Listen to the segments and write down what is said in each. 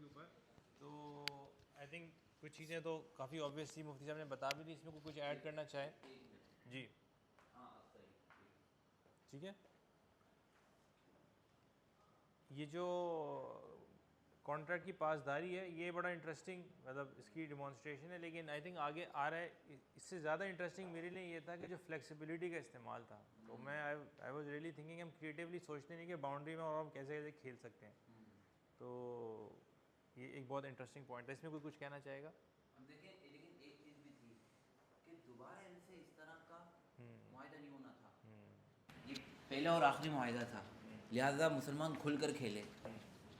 के ऊपर, तो आई थिंक कुछ चीज़ें तो काफ़ी ऑब्वियस थी, मुफ्ती साहब ने बता भी दी, इसमें कुछ ऐड करना चाहे जी? ठीक है, ये जो कॉन्ट्रैक्ट की पासदारी है ये बड़ा इंटरेस्टिंग, मतलब इसकी डिमॉन्स्ट्रेशन है, लेकिन आई थिंक आगे आ रहा है। इससे ज़्यादा इंटरेस्टिंग मेरे लिए ये था कि जो फ्लेक्सिबिलिटी का इस्तेमाल था, तो मैं आई वाज रियली थिंकिंग हम क्रिएटिवली सोचते नहीं कि बाउंड्री में और हम कैसे कैसे खेल सकते हैं, तो ये एक बहुत इंटरेस्टिंग पॉइंट था। इसमें कोई कुछ कहना चाहेगा? अब देखिए, लेकिन एक चीज़ भी थी कि दोबारा इनसे इस तरह का मुआहदा नहीं होना था, ये पहला और आखिरी मुआहदा था, लिहाजा मुसलमान खुल कर खेले।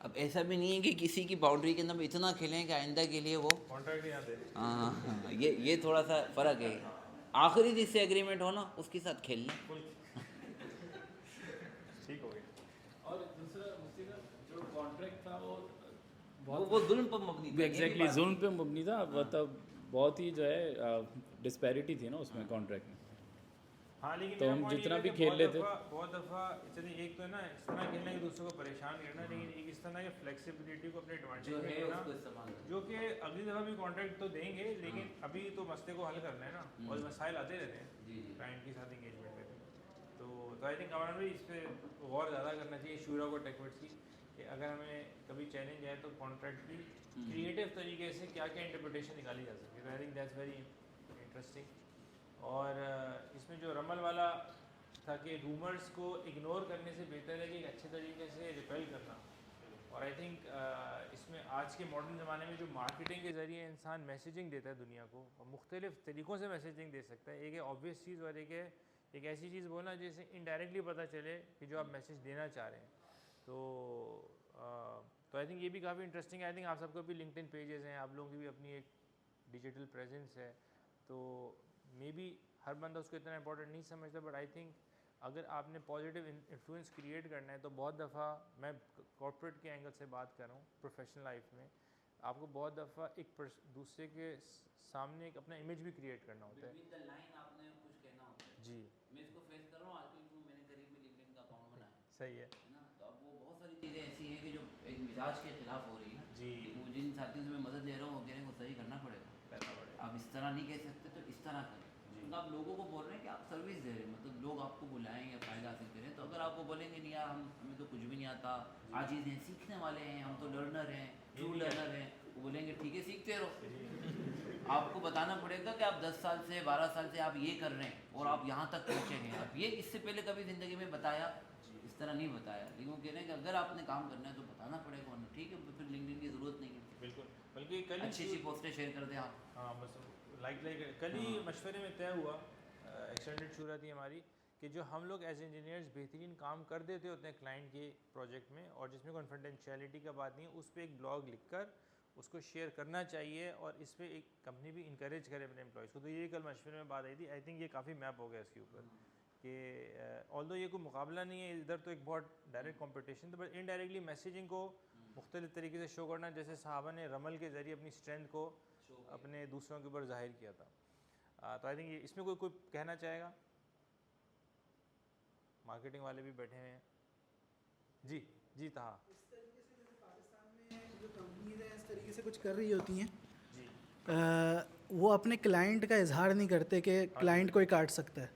अब ऐसा भी नहीं है कि किसी की बाउंड्री के अंदर इतना खेलें कि आइंदा के लिए वो कॉन्ट्रैक्ट नहीं आते। हाँ, ये थोड़ा सा फ़र्क है। आखिरी जिससे एग्रीमेंट हो ना उसके साथ खेल लें। ठीक हो गया। और दूसरा मुफ्ती साहब, जो कॉन्ट्रैक्ट था वो वो जुल्म पर मबनी था। एग्जैक्टली जुल्म पे मबनी था, मतलब बहुत ही जो है डिस्पैरिटी थी ना उसमें कॉन्ट्रैक्ट में। हाँ, लेकिन तो मेरा हम point जितना ये भी है कि खेल लेते बहुत दफ़ा चलिए, एक तो है ना इस तरह खेलना कि दूसरों को परेशान करना, लेकिन एक इस तरह के फ्लेक्सिबिलिटी को अपने एडवांटेज जो में है लेना, उसको इस्तेमाल करना। जो कि अगली दफ़ा भी कॉन्ट्रैक्ट तो देंगे, लेकिन अभी तो मसले को हल करना है ना, और मसाइल आते रहते हैं जी जी। क्लाइंट के साथ इंगेजमेंट में भी। तो आई थिंक हमारा भी इस पर गौर ज़्यादा करना चाहिए शूरा को टेकवर्ड्स की, कि अगर हमें कभी चैलेंज आए तो कॉन्ट्रैक्ट की क्रिएटिव तरीके से क्या क्या इंटरप्रिटेशन निकाली जा सकती है। तो I think that's very interesting. और इसमें जो रमल वाला था कि रूमर्स को इग्नोर करने से बेहतर है कि एक अच्छे तरीके से रिपेल करना, और आई थिंक इसमें आज के मॉडर्न ज़माने में जो मार्केटिंग के ज़रिए इंसान मैसेजिंग देता है दुनिया को, और मुख्तलिफ़ तरीक़ों से मैसेजिंग दे सकता है। एक है ऑब्वियस चीज़, और एक है एक ऐसी चीज़ बोलना जिससे इनडायरेक्टली पता चले कि जो आप मैसेज देना चाह रहे हैं। तो आई थिंक ये भी काफ़ी इंटरेस्टिंग है। आई थिंक आप सबको भी लिंक्डइन पेजेस हैं, आप लोगों की भी अपनी एक डिजिटल प्रेजेंस है, तो मे बी हर बंदा उसको इतना इंपॉर्टेंट नहीं समझता, बट आई थिंक अगर आपने पॉजिटिव इन्फ्लुएंस क्रिएट करना है, तो बहुत दफ़ा मैं कॉर्पोरेट के एंगल से बात कर रहा हूँ, प्रोफेशनल लाइफ में आपको बहुत दफ़ा एक दूसरे के सामने एक अपना इमेज भी क्रिएट करना होता है। बिटवीन द लाइन आपने कुछ कहना होता है। जी, मैं इसको फेस कर रहा हूँ आजकल, क्यों मैंने करीब में लिंक्डइन का अकाउंट बनाया सही है। ना, तो अब वो बहुत सारी चीज़ें ऐसी हैं कि जो एक मिजाज के खिलाफ हो रही है। जी, वो जिन साथियों से मैं मदद ले रहा हूँ वो कह रहे हैं वो सही करना पड़ेगा, करना पड़ेगा। आप इस तरह नहीं कह सकते तो इस तरह करें। तो आप लोगों को बोल रहे हैं कि आप सर्विस दे रहे हैं, मतलब लोग आपको बुलाएं या फ़ायदा हासिल करें। तो अगर आप वो बोलेंगे नहीं यार हमें तो कुछ भी नहीं आता, आजीज़ हैं, सीखने वाले हैं, हम तो लर्नर हैं, ट्रू लर्नर हैं, वो बोलेंगे ठीक है सीखते रहो। आपको बताना पड़ेगा कि आप 10 साल से 12 साल से आप ये कर रहे हैं और आप यहाँ तक पहुँचे हैं। आप ये इससे पहले कभी ज़िंदगी में बताया, इस तरह नहीं बताया, लेकिन वो कह रहे हैं कि अगर आपने काम करना है तो बताना पड़ेगा, वरना ठीक है फिर लिंक्डइन की ज़रूरत नहीं है। बिल्कुल, बल्कि कल अच्छी अच्छी पोस्टें शेयर कर दें आप। हाँ, बस लाइक कल ही मशवरे में तय हुआ, एक्सटेंडेड शूरा थी हमारी, कि जो हम लोग एज इंजीनियर्स बेहतरीन काम कर देते होते हैं क्लाइंट के प्रोजेक्ट में, और जिसमें कॉन्फिडेंशियलिटी का बात नहीं है, उस पर एक ब्लॉग लिखकर उसको शेयर करना चाहिए, और इस पर एक कंपनी भी इंकरेज करे अपने एम्प्लॉयज़ को। तो ये कल मशवरे में बात आई थी। आई थिंक ये काफ़ी मैप हो गया इसके ऊपर कि ऑल्दो ये कोई मुकाबला नहीं है, इधर तो एक बहुत डायरेक्ट कॉम्पिटिशन था, बट इनडायरेक्टली मैसेजिंग को मुख्तलिफ तरीके से शो करना, जैसे साहबा ने रमल के ज़रिए अपनी स्ट्रेंथ को अपने दूसरों के ऊपर जाहिर किया था। तो आई थिंक ये इसमें कोई कहना चाहेगा? मार्केटिंग वाले भी बैठे हुए हैं। जी जी, था इस तरीके से जैसे पाकिस्तान में जो कंपनीज हैं इस तरीके से कुछ कर रही होती हैं, जी, वो अपने क्लाइंट का इजहार नहीं करते कि क्लाइंट कोई काट सकता है।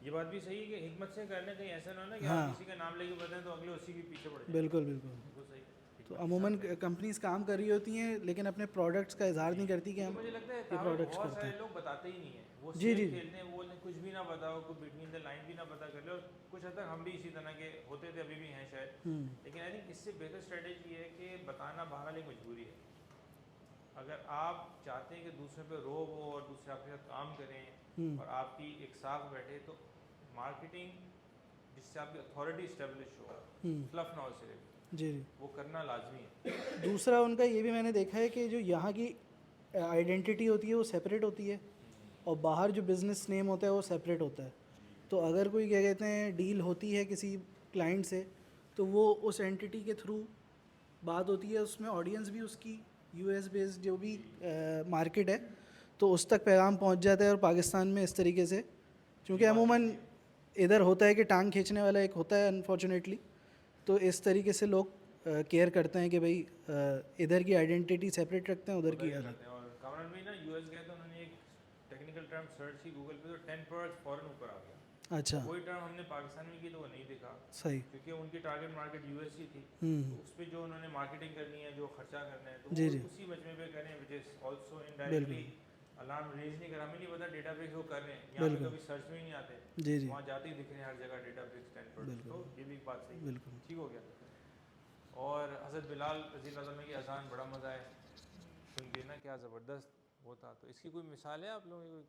ये बात भी सही है कि हिकमत से करना, कहीं ऐसा ना हो ना कि हाँ, आप किसी का नाम लेके बताएं तो अगले उसी के पीछे पड़ जाए। बिल्कुल बिल्कुल। बिल्कुल सही। तो अमूमन कंपनीज काम कर रही होती हैं लेकिन अपने प्रोडक्ट्स का इजहार नहीं करती कि तो हम मुझे लगता है ये प्रोडक्ट्स बहुत करते सारे हैं। लोग बताते ही नहीं है, वो जी सेफ जी खेलते हैं, वो कुछ भी ना बताओ, कोई बिटवीन द लाइन भी ना पता कर ले, और कुछ हद तक हम भी इसी तरह के होते थे, अभी भी हैं शायद। लेकिन आई थिंक इससे बेहतर स्ट्रेटेजी है कि बताना बहरहाल एक मजबूरी है। अगर आप चाहते हैं कि दूसरे पे रोब हो और दूसरे आपके साथ काम करें और आपकी एक साथ बैठे, तो मार्केटिंग जिससे आपकी अथॉरिटी इस्टेब्लिश हो, फ्लफ ना हो सिर्फ, जी जी। वो करना लाजमी है। दूसरा उनका ये भी मैंने देखा है कि जो यहाँ की आइडेंटिटी होती है वो सेपरेट होती है और बाहर जो बिज़नेस नेम होता है वो सेपरेट होता है। तो अगर कोई क्या कहते हैं डील होती है किसी क्लाइंट से, तो वो उस एंटिटी के थ्रू बात होती है, उसमें ऑडियंस भी उसकी यूएस बेस्ड जो भी मार्केट है तो उस तक पैगाम पहुंच जाता है। और पाकिस्तान में इस तरीके से, क्योंकि अमूमन इधर होता है कि टांग खींचने वाला एक होता है अनफॉर्चुनेटली, तो इस तरीके से लोग केयर करते हैं कि भाई इधर की आइडेंटिटी सेपरेट रखते हैं, उधर की अलग। करते हैं। और कामरान भाई ना यूएस गए तो उन्होंने एक टेक्निकल टर्म सर्च की गूगल पे, तो 10 फॉरन ऊपर आ गया। अच्छा, वही टर्म हमने पाकिस्तान में की तो वो नहीं दिखा, सही। क्योंकि उनकी टारगेट मार्केट यूएस ही थी। हम्म, तो उस पर जो उन्होंने मार्केटिंग करनी है, जो खर्चा करना है, तो जी, वो जी। उसी मजमे पे करें, विच इज़ ऑल्सो इनडायरेक्टली बिल्कुल, अलार्म रेज नहीं करा। हमें नहीं पता डेटाबेस वो कर रहे हैं, यहाँ पे बिल्कुल। कभी सर्च में ही नहीं आते, जी, जी। वहाँ जाते ही दिख रहे हैं हर जगह डेटाबेस 10%। बिल्कुल, तो ये भी एक बात सही है, बिल्कुल। ठीक हो गया। और हज़रत बिलाल रज़ी अल्लाह तआला की अज़ान बड़ा मज़ा है सुन के ना, क्या ज़बरदस्त वो था। तो इसकी कोई मिसाल है आप लोगों की?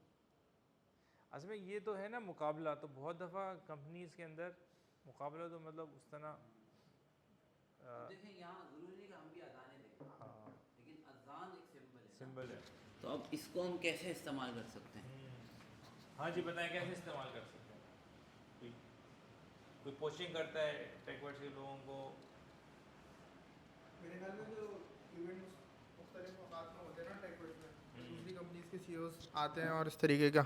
असल में ये तो है ना मुकाबला, तो बहुत दफ़ा कंपनीज़ के अंदर मुकाबला तो मतलब उस तरह देखें यहाँ ज़रूरी नहीं कि हम भी अज़ानें दें, हाँ लेकिन अज़ान एक सिंबल है ना। सिंबल है। तो अब इसको हम कैसे इस्तेमाल कर सकते हैं? हाँ जी बताएं कैसे इस्तेमाल कर सकते हैं? कोई कोई पोस्टिंग करता है टेकवर्ड्स के लोगों को? मेरे ख्याल में जो इवेंट्स मुख्तलिफ औकात में होते हैं ना टेकवर्ड्स में, दूसरी कंपनीज के सीईओज आते हैं और इस तरीके का,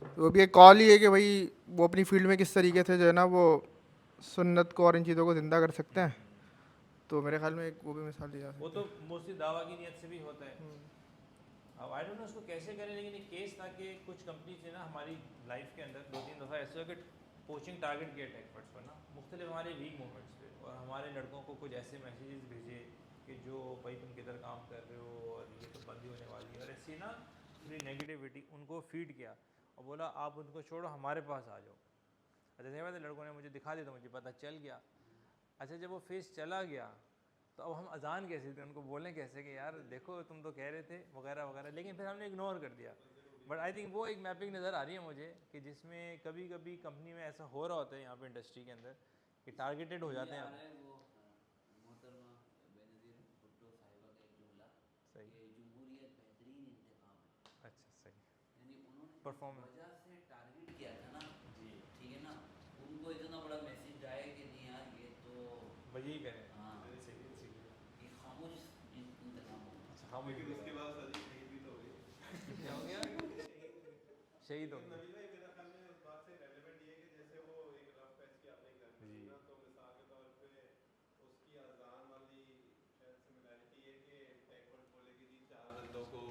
तो वो भी एक कॉल ही है कि भाई वो अपनी फील्ड में किस तरीके से जो है ना वो सुन्नत को और इन चीज़ों को ज़िंदा कर सकते हैं। तो मेरे ख्याल में एक वो भी मिसाल दी जा वो सकती तो है। मोस्टली दावा की नीयत से भी होता है। अब आई डोंट नो उसको कैसे करें, लेकिन एक केस था कि कुछ कंपनीज ने ना हमारी लाइफ के अंदर 2-3 दफ़ा ऐसे हो कि पोचिंग टारगेट किया टेकवर्ड्स पर ना, मुख्तलिफ हमारे वीक मोमेंट्स पे, और हमारे लड़कों को कुछ ऐसे मैसेजेस भेजे कि जो भाई तुम किधर काम कर रहे हो और ये तो बंदी होने वाली है, और ऐसी ना पूरी नेगेटिविटी उनको फीड किया और बोला आप उनको छोड़ो हमारे पास आ जाओ। अच्छा सही बात है, लड़कों ने मुझे दिखा दिया तो मुझे पता चल गया। अच्छा जब वो फेस चला गया तो अब हम अजान कैसे थे उनको बोलें कैसे कि यार देखो तुम तो कह रहे थे वगैरह वगैरह, लेकिन फिर हमने इग्नोर कर दिया। बट आई थिंक वो एक मैपिंग नज़र आ रही है मुझे कि जिसमें कभी कभी कंपनी में ऐसा हो रहा होता है यहाँ पे इंडस्ट्री के अंदर कि टारगेटेड हो जाते हैं आप। वो मोहतरमा बेनज़ीर भुट्टो साहिबा का एक जुमला सही, कि जमहूरियत बेहतरीन इंतकाम है। अच्छा सही, यानी उन्होंने जिस परफॉर्मेंस वजह से टारगेट किया था ना, जी ठीक है ना, उनको इतना बड़ा मैसेज आया कि नहीं यार ये तो वही करें। हाँ सही सही, ये खामोश इंतकाम होगा। अच्छा हाँ लेकिन उसके बाद सदी शहीद भी तो हो गई। क्या हो गया? शहीद हो गया। नबी भाई मेरा ख्याल में उस बात से रेलेवेंट ये है कि जैसे वो एक रफ पैच की आपने एग्जांपल दी ना, तो मिसाल के तौर पे उसकी अजान वाली शायद सिमिलैरिटी है कि टेकवर्ड बोले कि जी 4 बंदों को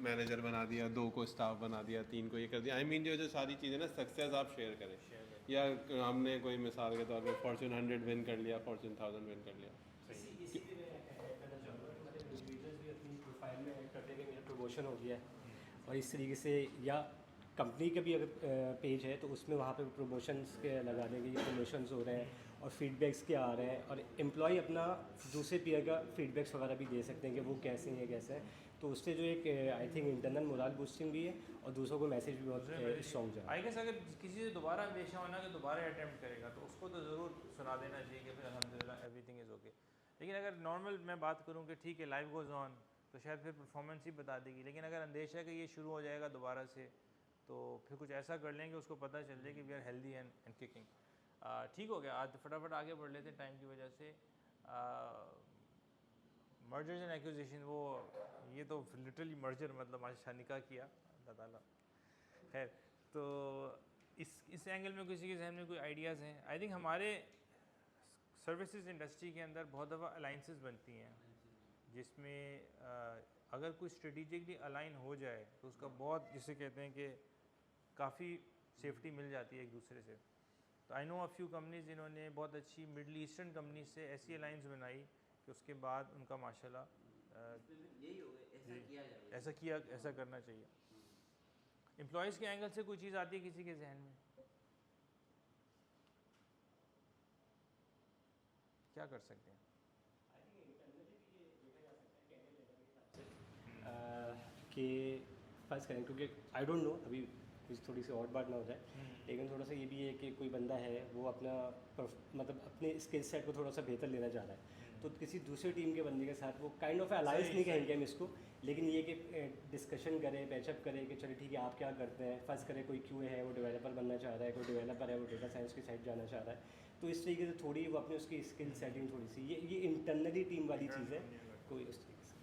मैनेजर बना दिया, 2 को स्टाफ बना दिया, 3 को ये कर दिया। आई मीन जो सारी चीज़ें ना सक्सेस आप शेयर करें, या हमने कोई मिसाल के तौर पे फॉर्चून 100 विन कर लिया, फॉर्चून 1000 विन कर लिया। इसी पे मैं कहना चाहूँगा कि मतलब इंडिविजुअल्स भी अपनी प्रोफाइल में ऐड करते हैं कि मेरा प्रमोशन हो गया है, और इस तरीके से, या कंपनी का भी अगर पेज है तो उसमें वहाँ पे प्रमोशंस के लगा देंगे, ये प्रमोशंस हो रहे हैं और फीडबैक्स क्या आ रहे हैं, और एम्प्लॉय अपना दूसरे पीयर का फीडबैक्स वगैरह भी दे सकते हैं कि वो कैसे हैं कैसे हैं। तो उससे जो एक I think internal moral boosting भी है और दूसरों को मैसेज भी बहुत स्ट्रॉन्ग जा रहा है। आई गेस अगर किसी से दोबारा अंदेशा होना कि दोबारा अटैम्प्ट करेगा तो उसको तो ज़रूर सुना देना चाहिए कि फिर अल्हम्दुलिल्लाह एवरीथिंग इज़ ओके। लेकिन अगर नॉर्मल मैं बात करूँ कि ठीक है लाइफ गोज़ ऑन, तो शायद फिर परफॉर्मेंस ही बता देगी। लेकिन अगर अंदेशा है कि ये शुरू हो जाएगा दोबारा से, तो फिर कुछ ऐसा कर लेंगे उसको पता चल जाए कि we are healthy and kicking. ठीक हो गया, आज फटाफट आगे बढ़ लेते हैं टाइम की वजह से। मर्जर्स एंड एक्विजिशन, वो ये तो लिटरली मर्जर मतलब आज निकाह किया अल्लाह ताला खैर। तो इस एंगल में किसी के जहन में कोई आइडियाज़ हैं? आई थिंक हमारे सर्विसेज इंडस्ट्री के अंदर बहुत दफ़ा अलाइंसेस बनती हैं जिसमें अगर कोई स्ट्रेटिजिकली अलाइन हो जाए तो उसका बहुत, जिसे कहते हैं कि काफ़ी सेफ्टी मिल जाती है एक दूसरे से। तो I know a few companies जिन्होंने बहुत अच्छी मिडल ईस्टर्न कंपनीज से ऐसी अलाइंस बनाई कि उसके बाद उनका माशाल्लाह यही हो गया, ऐसा किया जाए, ऐसा करना चाहिए। एम्प्लॉयज़ के एंगल से कोई चीज़ आती है किसी के जहन में? क्या कर सकते हैं? कि फ़र्ज़ करें, क्योंकि आई डोंट नो अभी कुछ थोड़ी सी और बात ना हो जाए, लेकिन थोड़ा सा ये भी है कि कोई बंदा है वो अपना मतलब अपने स्किल सेट को थोड़ा सा बेहतर लेना चाह रहा है, तो किसी दूसरी टीम के बंदे के साथ वो काइंड ऑफ अलायंस नहीं कहेंगे हम इसको, लेकिन ये कि डिस्कशन करे, पैचअप करे कि चलो ठीक है आप क्या करते हैं। फ़र्ज़ करें कोई QA है वो डेवलपर बनना चाह रहा है, कोई डेवलपर है वो डेटा साइंस की साइड जाना चाह रहा है, तो इस तरीके से थोड़ी वो अपने उसकी स्किल सेटिंग थोड़ी सी ये इंटरनली टीम वाली चीज़ है, कोई उस तरीके से।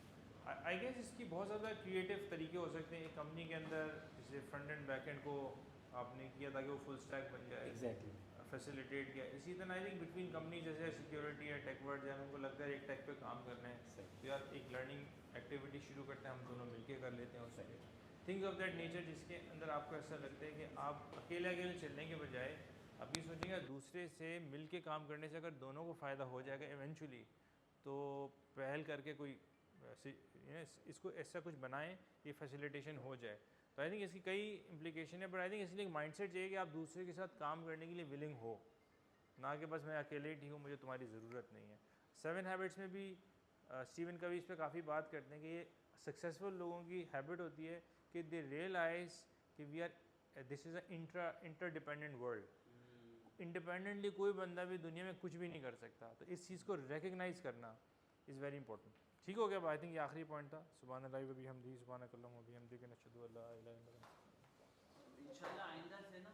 आई गेस इसकी बहुत ज़्यादा क्रिएटिव तरीके हो सकते हैं। एक कंपनी के अंदर जैसे फ्रंट एंड बैक एंड को आपने किया ताकि वो फुल स्टैक बन जाए। एग्जैक्टली। फैसिलिटेट किया। इसी तरह आई थिंक बिटवीन कंपनी जैसे सिक्योरिटी या टेक वर्ड, जब हमको लगता है एक टेक पे काम करना है तो यार एक लर्निंग एक्टिविटी शुरू करते हैं, हम दोनों मिलके कर लेते हैं उससे। थिंग्स ऑफ दैट नेचर जिसके अंदर आपको ऐसा लगता है कि आप अकेले अकेले चलने के बजाय आप ये सोचेंगे दूसरे से मिल के काम करने से अगर दोनों को फ़ायदा हो जाएगा इवेंचुअली, तो पहल करके कोई इसको ऐसा कुछ बनाएं ये फैसिलिटेशन हो जाए। तो आई थिंक इसकी कई इम्प्लीकेशन है, बट आई थिंक इसलिए माइंडसेट चाहिए कि आप दूसरे के साथ काम करने के लिए विलिंग हो, ना कि बस मैं अकेले ही ठीक हूँ, मुझे तुम्हारी ज़रूरत नहीं है। 7 हैबिट्स में भी स्टीवन कवी इस पर काफ़ी बात करते हैं कि ये सक्सेसफुल लोगों की हैबिट होती है कि दे रियलाइज कि we are this is a interdependent world. Independently कोई बंदा भी दुनिया में कुछ भी नहीं कर सकता, तो इस चीज़ को रिकग्नाइज करना इज़ वेरी इंपॉर्टेंट। ठीक हो गया, आई थिंक ये आखिरी पॉइंट था। सुभान अल्लाह व बिहम्दिही, सुभानक अल्लाहुम्मा व बिहम्दिका, नशहदु अल्ला इलाहा इल्ला अंत। इंशाल्लाह आइंदा से ना